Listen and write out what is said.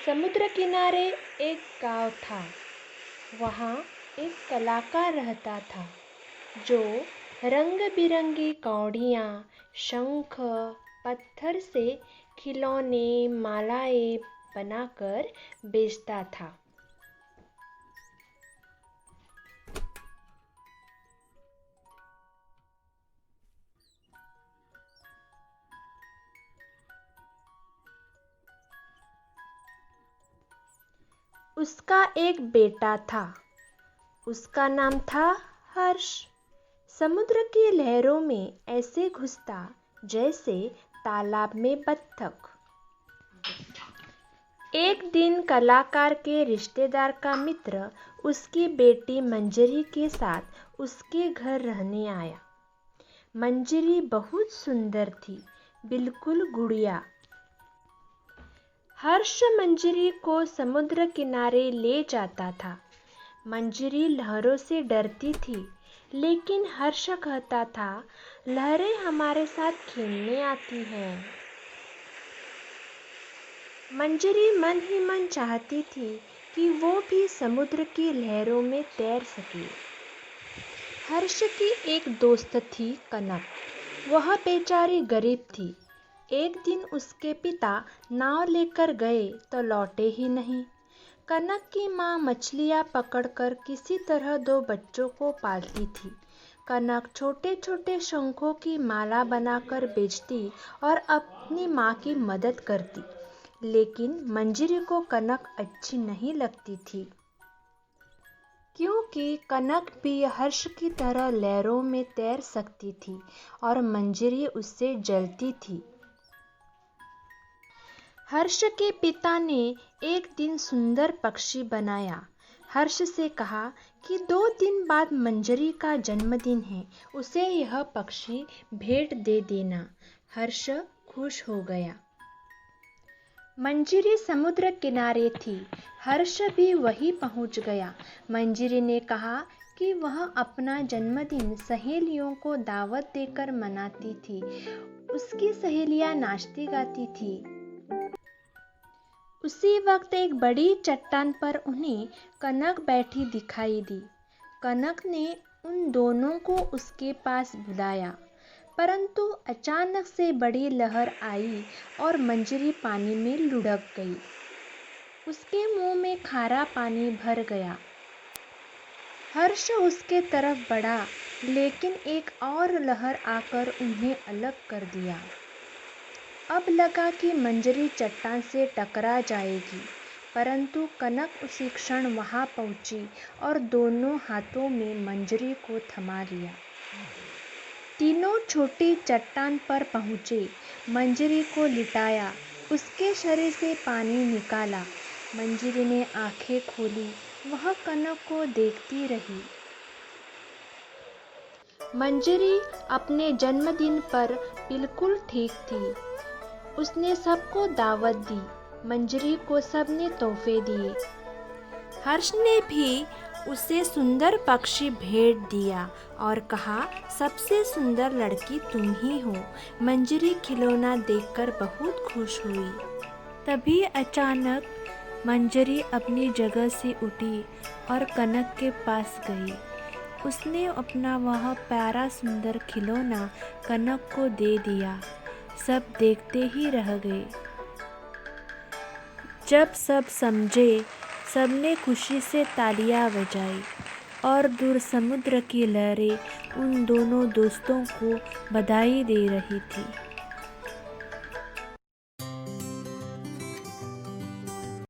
समुद्र किनारे एक गांव था। वहाँ एक कलाकार रहता था जो रंग बिरंगी कौड़ियाँ, शंख, पत्थर से खिलौने, मालाएं बनाकर बेचता था। उसका एक बेटा था। उसका नाम था हर्ष। समुद्र की लहरों में ऐसे घुसता जैसे तालाब में बत्तख। एक दिन कलाकार के रिश्तेदार का मित्र उसकी बेटी मंजरी के साथ उसके घर रहने आया। मंजरी बहुत सुंदर थी, बिल्कुल गुड़िया। हर्ष मंजरी को समुद्र किनारे ले जाता था। मंजरी लहरों से डरती थी, लेकिन हर्ष कहता था, लहरें हमारे साथ खेलने आती हैं। मंजरी मन ही मन चाहती थी कि वो भी समुद्र की लहरों में तैर सके। हर्ष की एक दोस्त थी कनक। वह बेचारी गरीब थी। एक दिन उसके पिता नाव लेकर गए तो लौटे ही नहीं। कनक की माँ मछलियाँ पकड़कर किसी तरह दो बच्चों को पालती थी। कनक छोटे छोटे शंखों की माला बनाकर बेचती और अपनी माँ की मदद करती। लेकिन मंजरी को कनक अच्छी नहीं लगती थी, क्योंकि कनक भी हर्ष की तरह लहरों में तैर सकती थी और मंजरी उससे जलती थी। हर्ष के पिता ने एक दिन सुंदर पक्षी बनाया। हर्ष से कहा कि 2 दिन बाद मंजरी का जन्मदिन है, उसे यह पक्षी भेंट दे देना। हर्ष खुश हो गया। मंजरी समुद्र किनारे थी। हर्ष भी वहीं पहुंच गया। मंजरी ने कहा कि वह अपना जन्मदिन सहेलियों को दावत देकर मनाती थी। उसकी सहेलियां नाचती गाती थी। उसी वक्त एक बड़ी चट्टान पर उन्हें कनक बैठी दिखाई दी। कनक ने उन दोनों को उसके पास बुलाया, परंतु अचानक से बड़ी लहर आई और मंजरी पानी में लुढ़क गई। उसके मुंह में खारा पानी भर गया। हर्ष उसके तरफ बढ़ा, लेकिन एक और लहर आकर उन्हें अलग कर दिया। अब लगा कि मंजरी चट्टान से टकरा जाएगी, परंतु कनक उसी क्षण वहां पहुंची और दोनों हाथों में मंजरी को थमा लिया। तीनों छोटी चट्टान पर पहुंचे। मंजरी को लिटाया, उसके शरीर से पानी निकाला। मंजरी ने आंखें खोली, वह कनक को देखती रही। मंजरी अपने जन्मदिन पर बिल्कुल ठीक थी। उसने सबको दावत दी। मंजरी को सबने तोहफे दिए। हर्ष ने भी उसे सुंदर पक्षी भेंट दिया और कहा, सबसे सुंदर लड़की तुम ही हो। मंजरी खिलौना देखकर बहुत खुश हुई। तभी अचानक मंजरी अपनी जगह से उठी और कनक के पास गई। उसने अपना वह प्यारा सुंदर खिलौना कनक को दे दिया। सब देखते ही रह गए। जब सब समझे, सबने खुशी से तालियां बजाई और दूर समुद्र की लहरें उन दोनों दोस्तों को बधाई दे रही थी।